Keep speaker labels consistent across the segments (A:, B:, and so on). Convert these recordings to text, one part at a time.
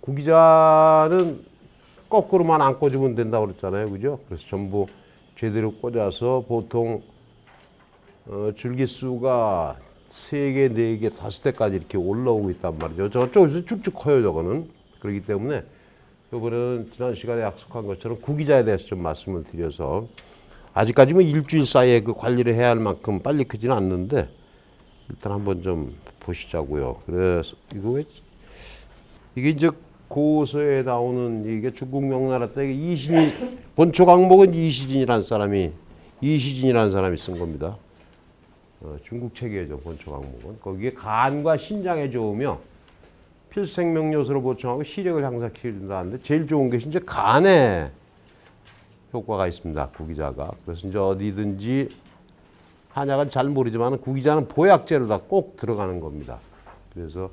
A: 구기자는 거꾸로만 안 꽂으면 된다고 그랬잖아요. 그죠? 그래서 전부 제대로 꽂아서 보통 줄기수가 3개, 4개, 5대까지 이렇게 올라오고 있단 말이죠. 저쪽에서 쭉쭉 커요, 저거는. 그렇기 때문에 이번에는 지난 시간에 약속한 것처럼 구기자에 대해서 좀 말씀을 드려서 아직까지 뭐 일주일 사이에 그 관리를 해야 할 만큼 빨리 크지는 않는데 일단 한번 좀 보시자고요. 그래서 이게 이제 고서에 나오는 이게 중국 명나라 때 이신이 본초 강목은 이시진이라는 사람이 쓴 겁니다. 중국 책이죠, 본초 강목은. 거기에 간과 신장에 좋으며 필수생명요소로 보충하고 시력을 향상시켜준다는데 제일 좋은 것이 이제 간에 효과가 있습니다, 구기자가. 그래서 이제 어디든지 한약은 잘 모르지만 구기자는 보약제로 다 꼭 들어가는 겁니다. 그래서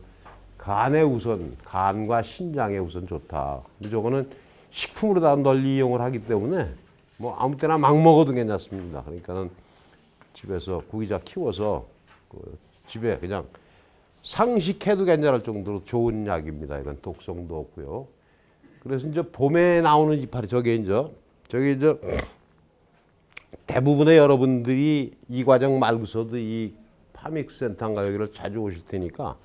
A: 간에 우선, 간과 신장에 우선 좋다. 근데 저거는 식품으로 다 널리 이용을 하기 때문에 뭐 아무 때나 막 먹어도 괜찮습니다. 그러니까는 집에서 구기자 키워서 그 집에 그냥 상식해도 괜찮을 정도로 좋은 약입니다. 이건 독성도 없고요. 그래서 이제 봄에 나오는 이파리, 저기 이제 대부분의 여러분들이 이 과정 말고서도 이 파믹스 센터인가 여기를 자주 오실 테니까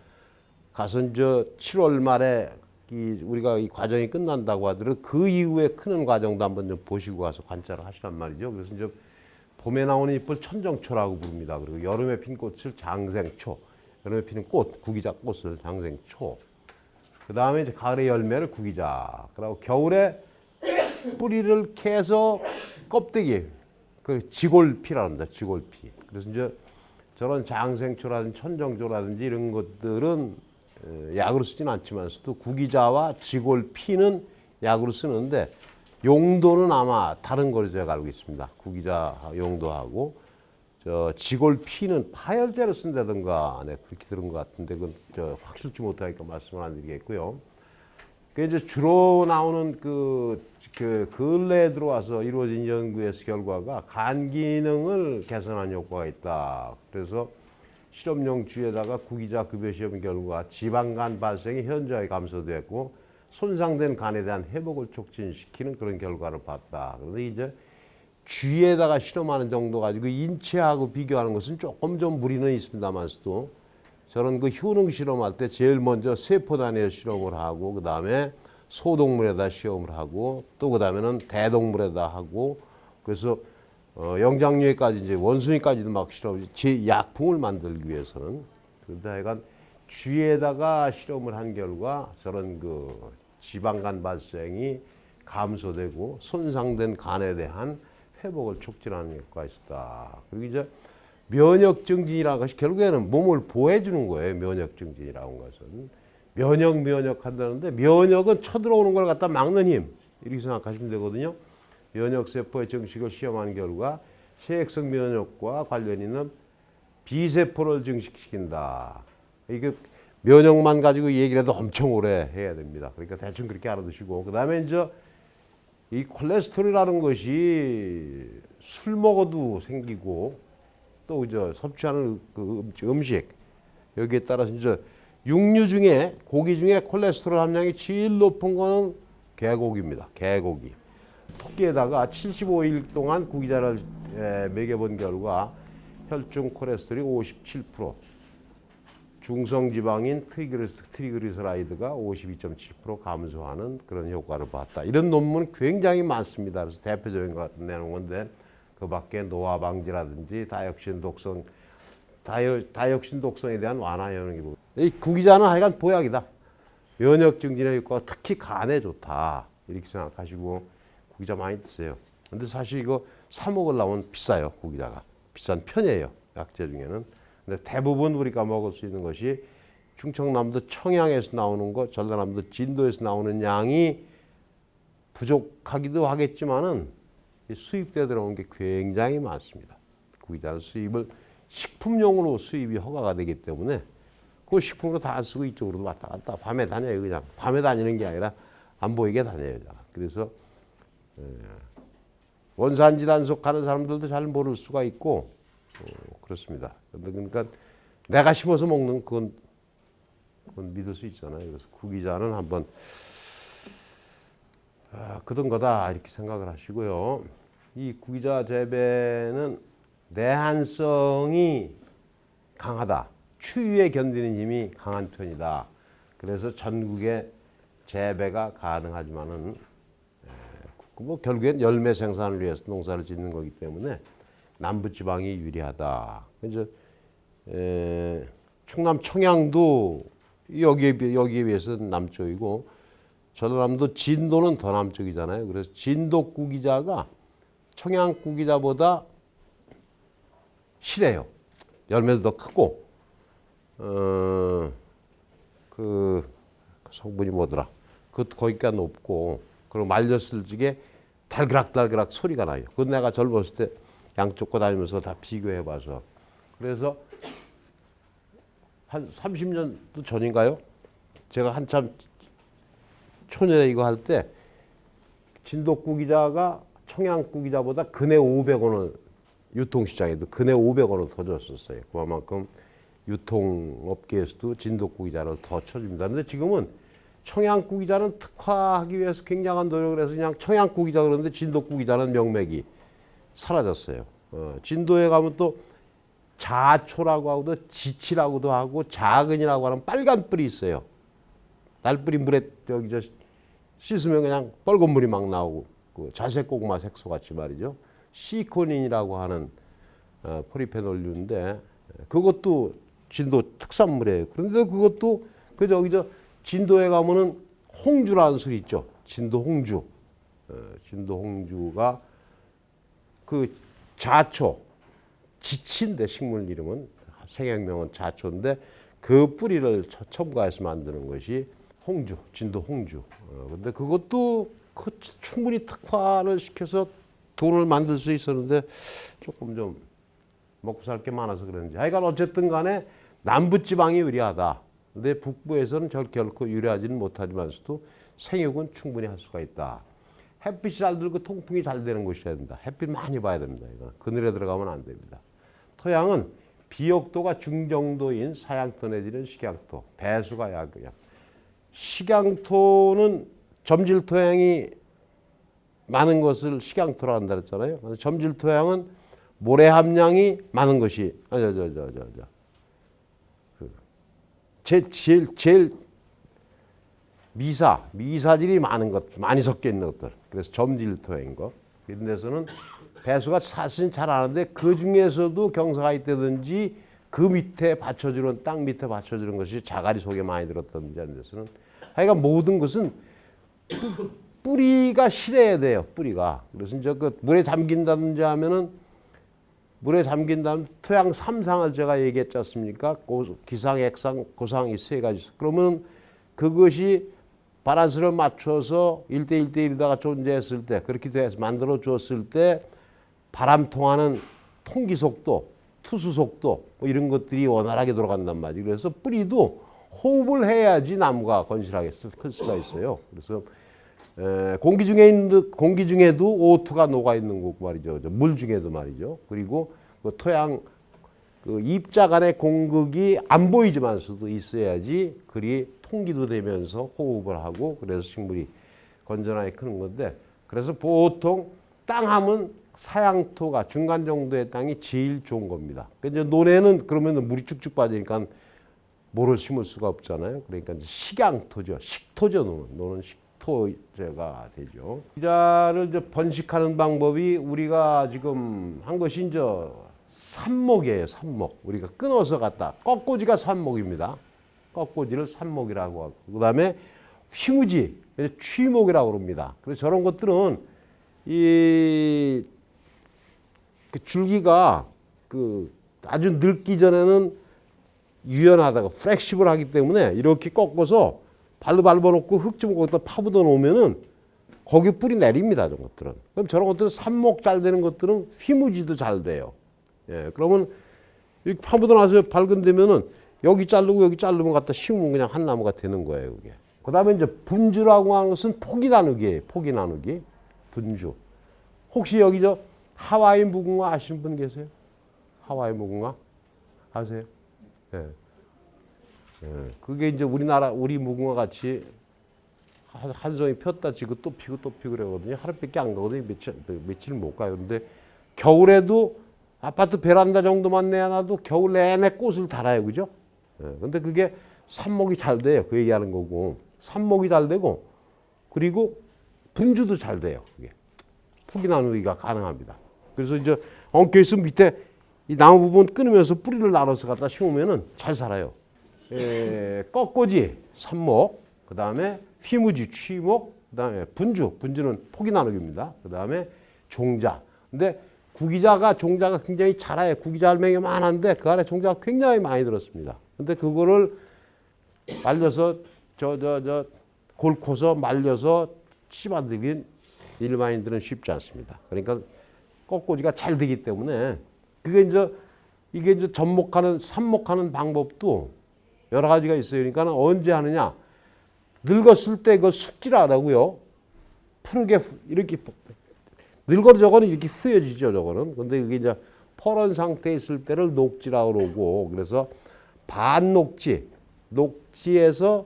A: 가서 이제 7월 말에 우리가 이 과정이 끝난다고 하더라도 그 이후에 크는 과정도 한번 좀 보시고 가서 관찰을 하시란 말이죠. 그래서 이제 봄에 나오는 잎을 천정초라고 부릅니다. 그리고 여름에 핀 꽃을 장생초, 여름에 피는 꽃, 구기자 꽃을 장생초. 그 다음에 이제 가을에 열매를 구기자. 그리고 겨울에 뿌리를 캐서 껍데기, 그 지골피랍니다. 지골피. 그래서 이제 저런 장생초라든지 천정초라든지 이런 것들은 약으로 쓰지는 않지만서도 구기자와 지골피는 약으로 쓰는데 용도는 아마 다른 걸로 제가 알고 있습니다. 구기자 용도하고 저 지골피는 파열제로 쓴다든가 그렇게 들은 것 같은데 그건 확실치 못하니까 말씀을 안 드리겠고요. 그 이제 주로 나오는 그 근래에 들어와서 이루어진 연구에서 결과가 간 기능을 개선한 효과가 있다. 그래서 실험용 쥐에다가 구기자 급여 시험 결과 지방간 발생이 현저하게 감소됐고 손상된 간에 대한 회복을 촉진시키는 그런 결과를 봤다. 그런데 이제 쥐에다가 실험하는 정도 가지고 인체하고 비교하는 것은 조금 좀 무리는 있습니다만서도 저는 그 효능 실험할 때 제일 먼저 세포 단위에 실험을 하고 그 다음에 소동물에다 시험을 하고 또 그 다음에는 대동물에다 하고 그래서 영장류에까지 이제 원숭이까지도 막 실험, 제 약품을 만들기 위해서는 그런데 하여간 쥐에다가 실험을 한 결과 저런 그 지방간 발생이 감소되고 손상된 간에 대한 회복을 촉진하는 효과가 있었다. 그리고 이제 면역 증진이라는 것이 결국에는 몸을 보호해주는 거예요. 면역 증진이라는 것은 면역 한다는데 면역은 쳐들어오는 걸 갖다 막는 힘 이렇게 생각하시면 되거든요. 면역 세포의 증식을 시험한 결과 세액성 면역과 관련 있는 비세포를 증식시킨다. 이게 면역만 가지고 얘기를 해도 엄청 오래 해야 됩니다. 그러니까 대충 그렇게 알아두시고 그 다음에 이제 이 콜레스테롤이라는 것이 술 먹어도 생기고 또 이제 섭취하는 그 음식 여기에 따라서 이제 육류 중에 고기 중에 콜레스테롤 함량이 제일 높은 거는 개고기입니다. 개고기. 토끼에다가 75일 동안 구기자를 먹여본 결과 혈중 콜레스테롤이 57%, 중성지방인 트리그리서라이드가 52.7% 감소하는 그런 효과를 봤다. 이런 논문은 굉장히 많습니다. 그래서 대표적인 거 내놓은 건데 그 밖에 노화 방지라든지 다이옥신 독성에 대한 완화 효능이 이 구기자는 하여간 보약이다. 면역 증진의 효과가 특히 간에 좋다. 이렇게 생각하시고 구기자 많이 드세요. 근데 사실 이거 사 먹으려면 비싸요. 구기자가. 비싼 편이에요. 약재 중에는. 근데 대부분 우리가 먹을 수 있는 것이 충청남도 청양에서 나오는 것, 전라남도 진도에서 나오는 양이 부족하기도 하겠지만은 수입돼 들어온 게 굉장히 많습니다. 구기자는 수입을 식품용으로 수입이 허가가 되기 때문에 그 식품으로 다 쓰고 이쪽으로도 왔다 갔다 밤에 다녀요. 그냥 밤에 다니는 게 아니라 안 보이게 다녀요. 그래서 원산지 단속하는 사람들도 잘 모를 수가 있고 그렇습니다. 그러니까 내가 심어서 먹는 그건 믿을 수 있잖아요. 그래서 구기자는 한번 그런 거다 이렇게 생각을 하시고요. 이 구기자 재배는 내한성이 강하다. 추위에 견디는 힘이 강한 편이다. 그래서 전국에 재배가 가능하지만은 뭐 결국엔 열매 생산을 위해서 농사를 짓는 거기 때문에 남부 지방이 유리하다. 이제 충남 청양도 여기에 비해서는 남쪽이고 전라남도 진도는 더 남쪽이잖아요. 그래서 진도 구기자가 청양 구기자보다 실해요. 열매도 더 크고 그 성분이 뭐더라? 그것도 거기가 높고 그리고 말렸을 적에 달그락달그락 소리가 나요. 그건 내가 젊었을 때 양쪽 거 다니면서 다 비교해봐서 그래서 한 30년도 전인가요? 제가 한참 초년에 이거 할 때 진도 기자가 청양 기자보다 근에 500원을 유통시장에도 근에 500원을 더 줬었어요. 그만큼 유통업계에서도 진도 기자를 더 쳐줍니다. 근데 지금은 청양 기자는 특화하기 위해서 굉장한 노력을 해서 그냥 청양 기자 그러는데 진도 기자는 명맥이 사라졌어요. 진도에 가면 또 자초라고 하고도 지치라고도 하고 자근이라고 하는 빨간 뿔이 있어요. 날뿌리 물에 여기 저 씻으면 그냥 빨간 물이 막 나오고 그 자색 고구마 색소 같이 말이죠. 시코닌이라고 하는 포리페놀류인데 그것도 진도 특산물이에요. 그런데 그것도 그 저기 저 진도에 가면은 홍주라는 술이 있죠. 진도 홍주. 진도 홍주가 그 자초 지치인데 식물 이름은 생약명은 자초인데 그 뿌리를 첨가해서 만드는 것이 홍주, 진도 홍주. 근데 그것도 충분히 특화를 시켜서 돈을 만들 수 있었는데 조금 좀 먹고 살 게 많아서 그런지. 하여간 어쨌든 간에 남부지방이 유리하다. 근데 북부에서는 결코 유리하지는 못하지만서도 생육은 충분히 할 수가 있다. 햇빛이 잘 들고 통풍이 잘 되는 곳이어야 된다. 햇빛 많이 봐야 됩니다. 이거 그늘에 들어가면 안 됩니다. 토양은 비옥도가 중정도인 사양토 내지는 식양토, 배수가 약이야. 식양토는 점질 토양이 많은 것을 식양토라 한다 그랬잖아요. 점질 토양은 모래 함량이 많은 것이 제일 미사질이 많은 것, 많이 섞여 있는 것들. 그래서 점질 토양인 거. 이런 데서는 배수가 사실은 잘 안 하는데 그 중에서도 경사가 있다든지 그 밑에 받쳐주는 땅 밑에 받쳐주는 것이 자갈이 속에 많이 들었다든지 하는 데서는 하여간 모든 것은 뿌리가 실해야 돼요. 뿌리가. 그래서 이제 그 물에 잠긴다든지 하면은 물에 잠긴 다음 토양 3상을 제가 얘기했지 않습니까? 기상, 액상, 고상 이 세 가지. 그러면 그것이 바란스를 맞춰서 1대1대1이다가 존재했을 때 그렇게 돼서 만들어 주었을 때 바람 통하는 통기 속도, 투수 속도 뭐 이런 것들이 원활하게 돌아간단 말이에요. 그래서 뿌리도 호흡을 해야지 나무가 건실하게 클 수가 있어요. 그래서 공기 중에도 O2가 녹아 있는 거고 말이죠. 물 중에도 말이죠. 그리고 그 토양 그 입자 간의 공극이 안 보이지만서도 있어야지 그리 통기도 되면서 호흡을 하고 그래서 식물이 건전하게 크는 건데 그래서 보통 땅 하면 사양토가 중간 정도의 땅이 제일 좋은 겁니다. 이제 논에는 그러면 물이 쭉쭉 빠지니까 뭐를 심을 수가 없잖아요. 그러니까 이제 식양토죠. 식토죠. 논은 식토제가 되죠. 기자를 이제 번식하는 방법이 우리가 지금 한 것이 이제 삽목이에요. 삽목. 우리가 끊어서 갖다 꺾꽂이가 삽목입니다. 꺾꽂이를 삽목이라고 하고 그다음에 휘무지, 취목이라고 그럽니다. 그래서 저런 것들은 이 그 줄기가 그 아주 늙기 전에는 유연하다가 플렉시블하기 때문에 이렇게 꺾어서 발로 밟아놓고 흙 좀 거기다 파묻어 놓으면은 거기 뿌리 내립니다. 저런 것들은. 그럼 저런 것들은 삽목 잘 되는 것들은 휘무지도 잘 돼요. 예, 그러면 이렇게 파묻어 놔서 발근되면은 여기 자르면 갖다 심으면 그냥 한 나무가 되는 거예요. 그게. 그다음에 이제 분주라고 하는 것은 포기 나누기예요. 포기 나누기. 분주. 혹시 여기 저 하와이 무궁화 아시는 분 계세요? 하와이 무궁화 아세요? 예. 예. 그게 이제 우리 무궁화 같이 한 송이 폈다 지고 또 피고 또 피고 그러거든요. 하루밖에 안 가거든요. 며칠 못 가요. 근데 겨울에도 아파트 베란다 정도만 내놔도 겨울 내내 꽃을 달아요. 그죠? 근데 그게 삽목이 잘 돼요. 그 얘기하는 거고. 삽목이 잘 되고 그리고 분주도 잘 돼요. 그게. 포기 나누기가 가능합니다. 그래서 이제 엉켜 있으면 밑에 이 나무 부분 끊으면서 뿌리를 나눠서 갖다 심으면은 잘 살아요. 꺾꽂이, 삽목, 그 다음에 휘무지, 취목, 그 다음에 분주는 포기 나누기입니다. 그 다음에 종자. 근데 종자가 굉장히 자라요. 구기자 할맹이 많은데 그 안에 종자가 굉장히 많이 들었습니다. 근데 그거를 말려서 골코서 말려서 씨 만들긴 일반인들은 쉽지 않습니다. 그러니까 꺾꽂이가 잘 되기 때문에 이게 이제 삽목하는 방법도 여러 가지가 있어요. 그러니까 언제 하느냐? 늙었을 때 그 숙지를 하라고요. 푸르게 이렇게 늙어도 저거는 이렇게 후해지죠. 저거는. 근데 그게 이제 퍼런 상태에 있을 때를 녹지라고 그러고 그래서 녹지에서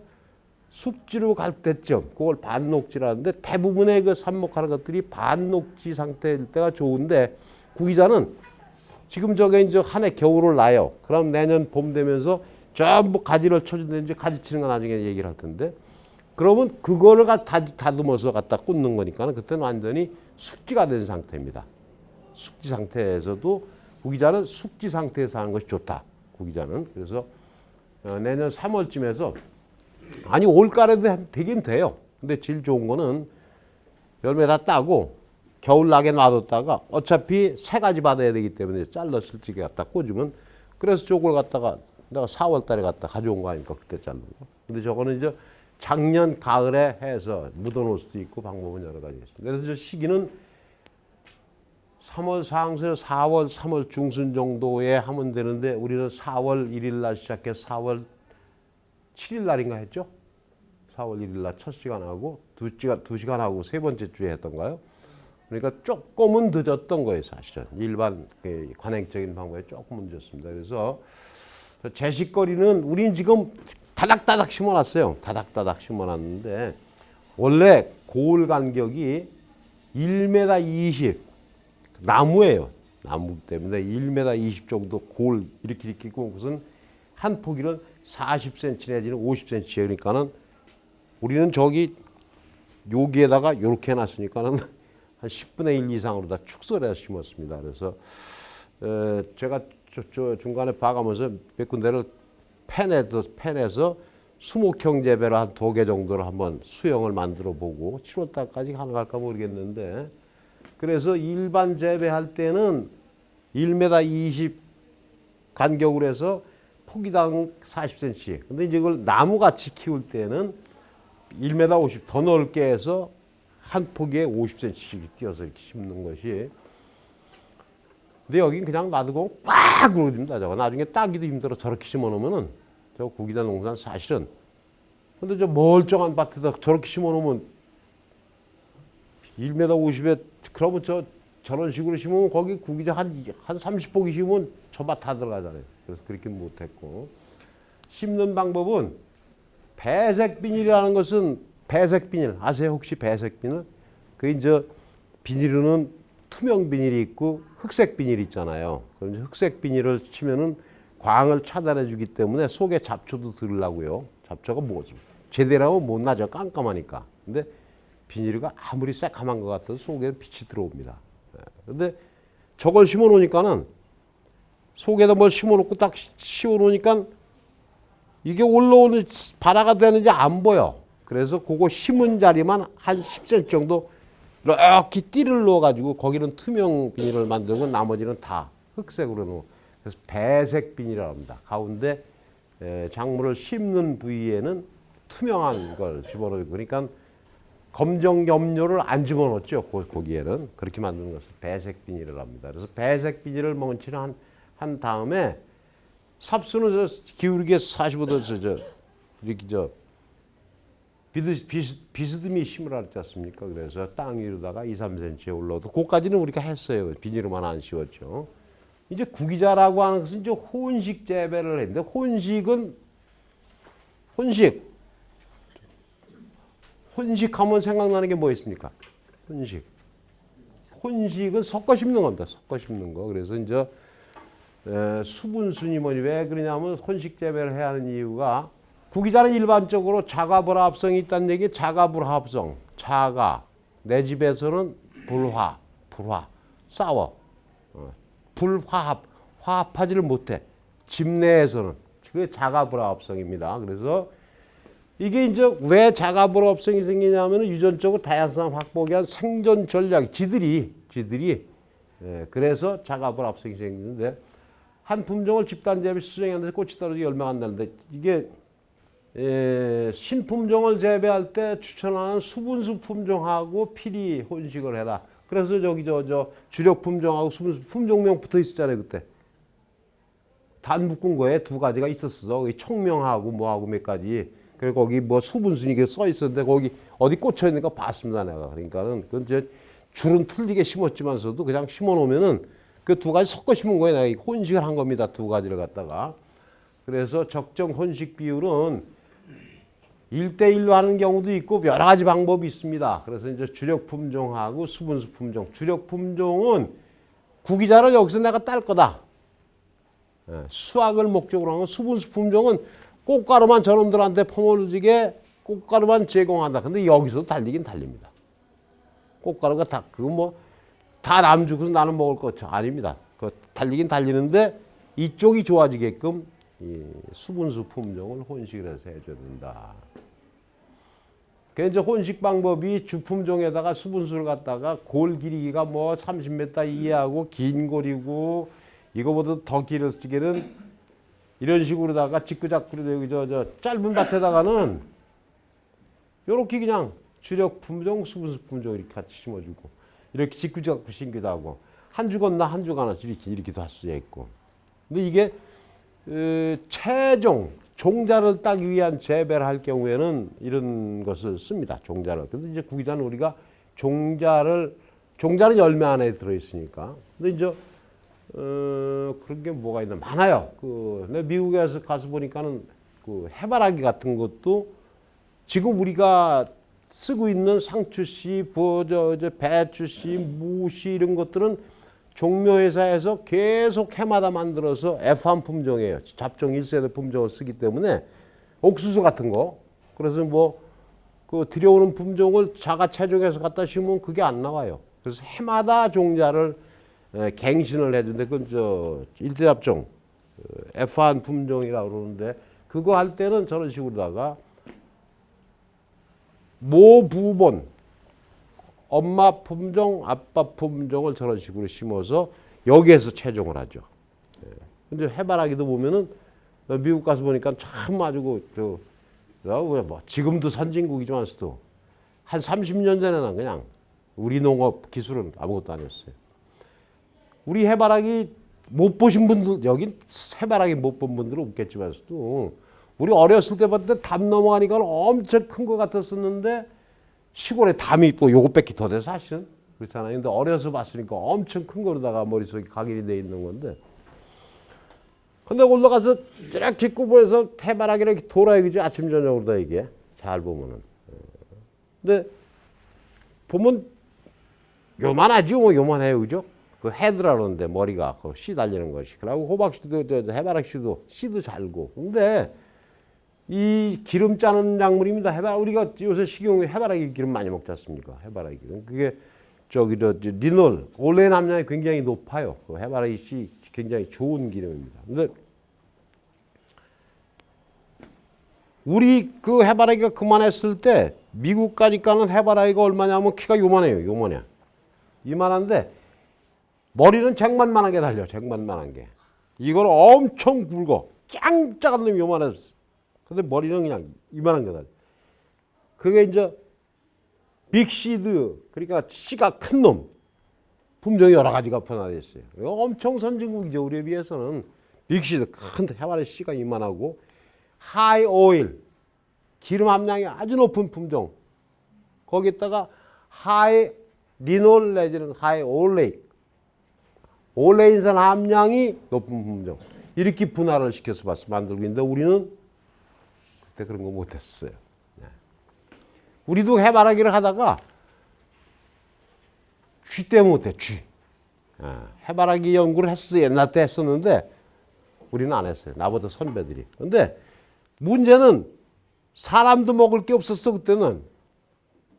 A: 숙지로 갈 때쯤 그걸 반녹지라는데 대부분의 그 삽목하는 것들이 반녹지 상태일 때가 좋은데 구기자는 지금 저게 이제 한 해 겨울을 나요. 그럼 내년 봄 되면서 전부 가지를 쳐준다든지 가지 치는 건 나중에 얘기를 할 텐데 그러면 그거를 다듬어서 갖다 꽂는 거니까 그때는 완전히 숙지가 된 상태입니다. 숙지 상태에서도 구기자는 숙지 상태에서 하는 것이 좋다. 구기자는. 그래서 내년 3월쯤에서 아니 올가을에도 되긴 돼요. 근데 제일 좋은 거는 열매 다 따고 겨울나게 놔뒀다가 어차피 세 가지 받아야 되기 때문에 잘랐을 적에 갖다 꽂으면 그래서 저걸 갖다가 내가 4월 달에 갖다 가져온 거 아닙니까? 그때 자른 거. 근데 저거는 이제 작년 가을에 해서 묻어놓을 수도 있고 방법은 여러 가지가 있습니다. 그래서 저 시기는 3월 상수에서 4월, 3월 중순 정도에 하면 되는데 우리는 4월 1일 날 시작해서 4월 7일 날인가 했죠? 4월 1일 날 첫 시간 하고 2시간 하고 세 번째 주에 했던가요? 그러니까 조금은 늦었던 거예요, 사실은. 일반 관행적인 방법에 조금은 늦었습니다. 그래서 제식거리는 우린 지금 다닥다닥 심어놨어요. 다닥다닥 심어놨는데 원래 고을 간격이 1m 20 나무예요. 나무 때문에 1m 20 정도 고을 이렇게 있고 그것은 한 포기는 40cm 내지는 50cm 그러니까는 우리는 저기 여기에다가 이렇게 해놨으니까는 한 10분의 1 이상으로 다 축설해서 심었습니다. 그래서 제가 저 중간에 봐가면서 몇 군데를 펜에서 수목형 재배를 한 2개 정도를 한번 수영을 만들어 보고 7월 달까지 가능할까 모르겠는데 그래서 일반 재배할 때는 1m 20 간격으로 해서 포기당 40cm. 근데 이제 이걸 나무같이 키울 때는 1m 50 더 넓게 해서 한 포기에 50cm씩 띄어서 이렇게 심는 것이. 근데 여긴 그냥 놔두고 꽉 그러집니다. 저거 나중에 따기도 힘들어 저렇게 심어놓으면은 저 구기자 농사는 사실은. 근데 저 멀쩡한 밭에다 저렇게 심어놓으면 1m 50에 그러면 저런 식으로 심으면 거기 구기자 한 30포기 심으면 저 밭 다 들어가잖아요. 그래서 그렇게 못했고 심는 방법은 배색 비닐이라는 것은 배색 비닐 아세요? 혹시 배색 비닐? 그 이제 비닐은 투명 비닐이 있고 흑색 비닐이 있잖아요. 그럼 흑색 비닐을 치면은 광을 차단해 주기 때문에 속에 잡초도 덜 나고요. 잡초가 뭐지? 제대로 하면 못 나죠. 깜깜하니까. 근데 비닐이가 아무리 새카만 것 같아도 속에 빛이 들어옵니다. 근데 저걸 심어 놓으니까는 속에다 뭘 심어 놓고 딱 씌워 놓으니까 이게 올라오는 발화가 되는지 안 보여. 그래서 그거 심은 자리만 한 10cm 정도 이렇게 띠를 넣어가지고 거기는 투명 비닐을 만들고 나머지는 다 흑색으로 넣어. 그래서 배색 비닐이라고 합니다. 가운데 작물을 심는 부위에는 투명한 걸 집어넣고 그러니까 검정 염료를 안 집어넣었죠. 거기에는 그렇게 만드는 것을 배색 비닐이라고 합니다. 그래서 배색 비닐을 먼치는 한 다음에 삽수는 기울기에 45도에서 이렇게 비스듬히 심으라 그랬지 않습니까? 그래서 땅 위로다가 2, 3cm에 올라도 그까지는 우리가 했어요. 비닐로만 안 씌웠죠. 이제 구기자라고 하는 것은 이제 혼식 재배를 했는데 혼식 혼식하면 생각나는 게 뭐 있습니까? 혼식. 혼식은 섞어 심는 겁니다. 섞어 심는 거. 그래서 이제 수분순이 뭐니 왜 그러냐면 혼식 재배를 해야 하는 이유가 구기자는 일반적으로 자가불합성이 있다는 얘기. 자가불합성, 자가. 내 집에서는 불화, 싸워. 불화합, 화합하지를 못해. 집 내에서는. 그게 자가불합성입니다. 그래서 이게 이제 왜 자가불합성이 생기냐면 유전적으로 다양성 확보하기 위한 생존 전략. 지들이 그래서 자가불합성이 생기는데 한 품종을 집단 재배 수정했는데 꽃이 떨어지고 열매가 안 나는데 이게 신품종을 재배할 때 추천하는 수분수 품종하고 필히 혼식을 해라. 그래서 저기 저 주력 품종하고 수분수 품종명 붙어 있었잖아요 그때. 단 묶은 거에 두 가지가 있었어. 청명하고 뭐하고 몇 가지. 그리고 거기 뭐 수분순이 써 있었는데 거기 어디 꽂혀 있는 거 봤습니다 내가. 그러니까는 그건 이제 줄은 틀리게 심었지만서도 그냥 심어 놓으면은 그 두 가지 섞어 심은 거예요. 내가 혼식을 한 겁니다. 두 가지를 갖다가. 그래서 적정 혼식 비율은 1대1로 하는 경우도 있고 여러 가지 방법이 있습니다. 그래서 이제 주력 품종하고 수분수 품종. 주력 품종은 구기자를 여기서 내가 딸 거다. 수확을 목적으로 하는 수분수 품종은 꽃가루만 저놈들한테 퍼물지게 꽃가루만 제공한다. 근데 여기서도 달리긴 달립니다. 꽃가루가 다 그거 뭐 다 남주고 나는 먹을 거 아닙니다. 그 달리긴 달리는데 이쪽이 좋아지게끔 이 수분수 품종을 혼식을 해서 해줘야 된다. 그 이제 혼식 방법이 주품종에다가 수분수를 갖다가 골 길이가 뭐 30m 이하고 긴 골이고 이거보다 더 길어지게는 이런 식으로다가 직구작구로 여기 저 짧은 밭에다가는 요렇게 그냥 주력 품종, 수분수 품종 이렇게 같이 심어주고 이렇게 직구작구 심기도 하고 한 주 건너 한 주 가나 이렇게도 할 수가 있고. 근데 이게 최종 종자를 따기 위한 재배를 할 경우에는 이런 것을 씁니다. 종자를. 근데 이제 구기자는 우리가 종자는 열매 안에 들어있으니까. 근데 이제 그런 게 뭐가 있나 많아요. 내가 미국에서 가서 보니까는 그 해바라기 같은 것도 지금 우리가 쓰고 있는 상추씨, 배추씨, 무씨 이런 것들은 종묘회사에서 계속 해마다 만들어서 F1 품종이에요. 잡종 1세대 품종을 쓰기 때문에 옥수수 같은 거. 그래서 그 들여오는 품종을 자가 채종해서 갖다 심으면 그게 안 나와요. 그래서 해마다 종자를 갱신을 해준대. 그건 일대 잡종 F1 품종이라고 그러는데 그거 할 때는 저런 식으로다가 모부본 엄마 품종, 아빠 품종을 저런 식으로 심어서 여기에서 채종을 하죠. 근데 해바라기도 보면은 미국 가서 보니까 참 아주 지금도 선진국이지만서도 한 30년 전에는 그냥 우리 농업 기술은 아무것도 아니었어요. 우리 해바라기 못 보신 분들, 여긴 해바라기 못 본 분들은 없겠지만서도 우리 어렸을 때 봤을 때 담 넘어가니까 엄청 큰 것 같았었는데 시골에 담이 있고 요것밖에 더 돼 사실은. 그렇잖아요. 근데 어려서 봤으니까 엄청 큰 거로다가 머릿속에 각인이 돼 있는 건데. 근데 올라가서 이렇게 구부해서 해바라기를 이렇게 돌아야 그지 아침 저녁으로 다 이게 잘 보면은. 근데 보면 요만하지 뭐 요만해요 그죠? 그 헤드라 그러는데 머리가 그 씨 달리는 것이. 그리고 호박씨도 해바라기씨도 씨도 잘고. 근데 이 기름 짜는 작물입니다. 우리가 요새 식용유 해바라기 기름 많이 먹지 않습니까? 해바라기 기름. 그게 리놀, 올레인 함량이 굉장히 높아요. 그 해바라기 씨 굉장히 좋은 기름입니다. 근데 우리 그 해바라기가 그만했을 때 미국 가니까는 해바라기가 얼마냐면 키가 요만해요. 요만해. 이만한데 머리는 쟁반만하게 달려. 쟁반만한 게. 이걸 엄청 굵어. 짱짱한 놈이 요만해서. 근데 머리는 그냥 이만한 거다. 그게 이제 빅시드, 그러니까 씨가 큰 놈. 품종이 여러 가지가 분화되어 있어요. 엄청 선진국이죠. 우리에 비해서는 빅시드, 큰 해바라기 씨가 이만하고 하이 오일, 기름 함량이 아주 높은 품종. 거기에다가 하이 리놀 내지는 하이 올레인, 올레인산 함량이 높은 품종. 이렇게 분화를 시켜서 만들고 있는데 우리는 그때 그런 거 못했어요. 우리도 해바라기를 하다가 쥐 때문에 못해, 쥐. 해바라기 연구를 옛날 때 했었는데 우리는 안 했어요. 나보다 선배들이. 근데 문제는 사람도 먹을 게 없었어, 그때는.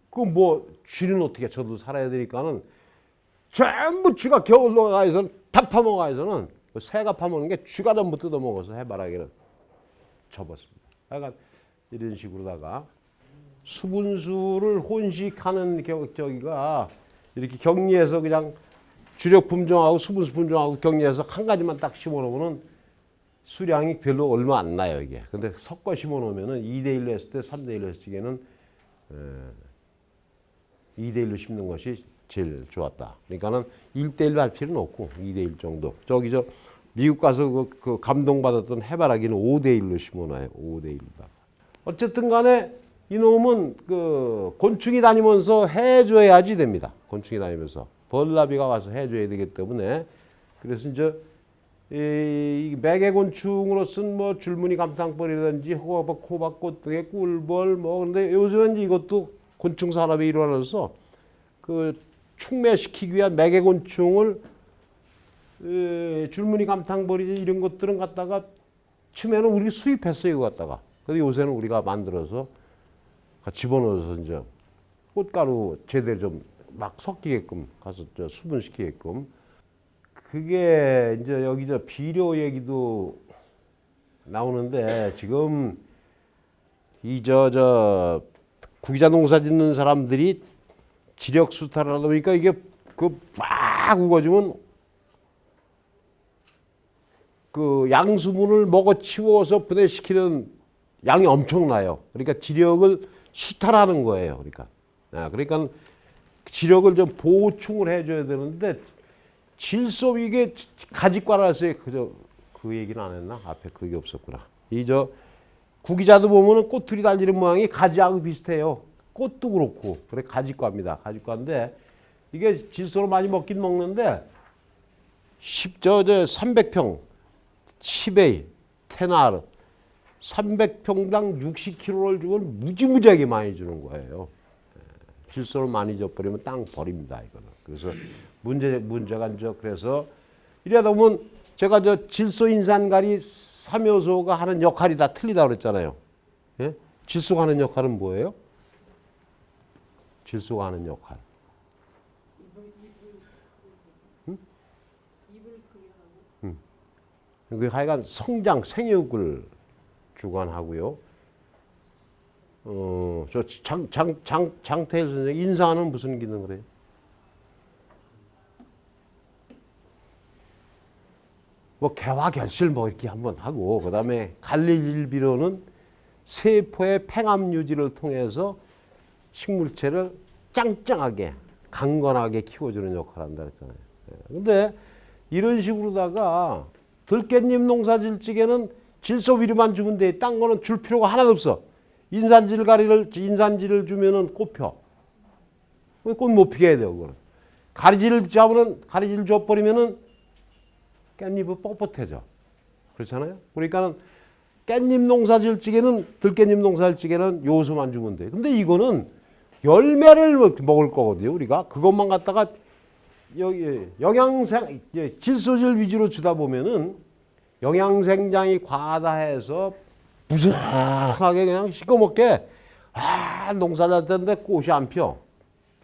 A: 그 뭐 쥐는 어떻게 저도 살아야 되니까는 전부 쥐가 겨울로 가서는 다 파먹어가서는 새가 파먹는 게 쥐가 전부 뜯어먹어서 해바라기를 접었습니다. 약간 이런 식으로다가 수분수를 혼식하는 저기가 이렇게 격리해서 그냥 주력 품종하고 수분수 품종하고 격리해서 한 가지만 딱 심어놓으면은 수량이 별로 얼마 안 나요, 이게. 근데 섞어 심어놓으면은 2대1로 했을 때 3대1로 했을 적에는 2대1로 심는 것이 제일 좋았다. 그러니까는 1대1로 할 필요는 없고 2대1 정도. 저기 미국 가서 그 감동받았던 해바라기는 5대1로 심어놔요. 5대1로. 어쨌든 간에 이놈은 그 곤충이 다니면서 해줘야지 됩니다. 곤충이 다니면서. 벌나비가 와서 해줘야 되기 때문에 그래서 이제 이 매개곤충으로서는 뭐 줄무늬 감상벌이라든지 호박꽃 등의 꿀벌 뭐 근데 요즘은 이것도 곤충 산업의 일환으로서 그 축매시키기 위한 매개곤충을 줄무늬 감상벌이 이런 것들은 갖다가 처음에는 우리 수입했어요, 이거 갖다가. 근데 요새는 우리가 만들어서 집어넣어서 이제 꽃가루 제대로 좀 막 섞이게끔 가서 수분시키게끔. 그게 이제 여기 비료 얘기도 나오는데 지금 이 구기자 농사 짓는 사람들이 지력 수탈을 하다 보니까 이게 그 막 우거지면 그 양수분을 먹어치워서 분해시키는 양이 엄청나요. 그러니까 지력을 수탈하는 거예요. 그러니까 지력을 좀 보충을 해줘야 되는데 질소 이게 가지과라서 그 얘기는 안 했나? 앞에 그게 없었구나. 구기자도 보면은 꼬투리 달리는 모양이 가지하고 비슷해요. 꽃도 그렇고 그래 가지과입니다. 가지과인데 이게 질소를 많이 먹긴 먹는데 300평 10A 테나르 300평당 60kg를 주면 무지무지하게 많이 주는 거예요. 질소를 많이 줘버리면 땅 버립니다, 이거는. 그래서 문제가 그래서 이러다 보면 제가 질소 인산가리 3요소가 하는 역할이 다 틀리다고 그랬잖아요. 예? 질소가 하는 역할은 뭐예요? 질소가 하는 역할. 그 하여간 성장, 생육을 주관하고요. 장태일 선생 인사는 무슨 기능을 해요? 뭐 개화 결실 뭐 이렇게 한번 하고 그다음에 갈리질비로는 세포의 팽암 유지를 통해서 식물체를 짱짱하게 강건하게 키워주는 역할을 한다 그랬잖아요. 근데 이런 식으로다가 들깻잎 농사 질 적에는 질소 비료만 주면 돼. 딴 거는 줄 필요가 하나도 없어. 인산질을 주면은 꽃 펴. 꽃 못 피게 해야 돼요, 그거는. 가리질을 줘버리면은 깻잎이 뻣뻣해져. 그렇잖아요? 그러니까는 깻잎 농사 질 적에는, 들깻잎 농사 질 적에는 요소만 주면 돼. 근데 이거는 열매를 먹을 거거든요, 우리가. 그것만 갖다가 여기 질소질 위주로 주다 보면은 영양생장이 과하다 해서 무성하게 그냥 시꺼멓게 농사 잘 텐데 꽃이 안 펴.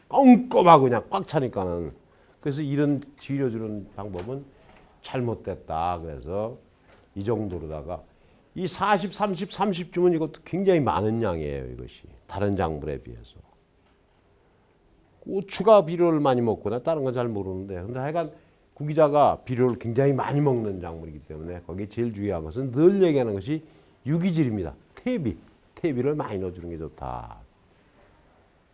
A: 껌껌하고 그냥 꽉 차니까는. 그래서 이런 비료 주는 방법은 잘못됐다. 그래서 이 정도로다가 이 40, 30, 30 주면 이것도 굉장히 많은 양이에요. 이것이 다른 작물에 비해서. 고추가 비료를 많이 먹거나 다른 건 잘 모르는데 근데 하여간 구기자가 비료를 굉장히 많이 먹는 작물이기 때문에 거기에 제일 중요한 것은 늘 얘기하는 것이 유기질입니다. 퇴비를 많이 넣어주는 게 좋다.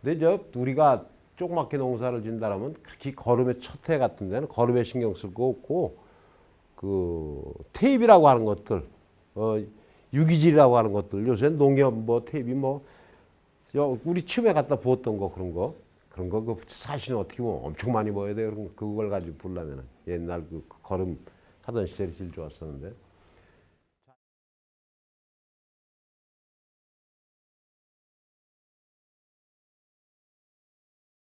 A: 근데 우리가 조그맣게 농사를 짓는다면 그렇게 거름의 첫 해 같은 데는 거름에 신경 쓸 거 없고 그 퇴비라고 하는 것들 유기질이라고 하는 것들 요새 농협 퇴비 우리 처음에 갖다 부었던 거 그런 거 그 사실은 어떻게 보면 엄청 많이 먹어야 돼요. 그걸 가지고 부려면은 옛날 그 거름 하던 시절이 제일 좋았었는데.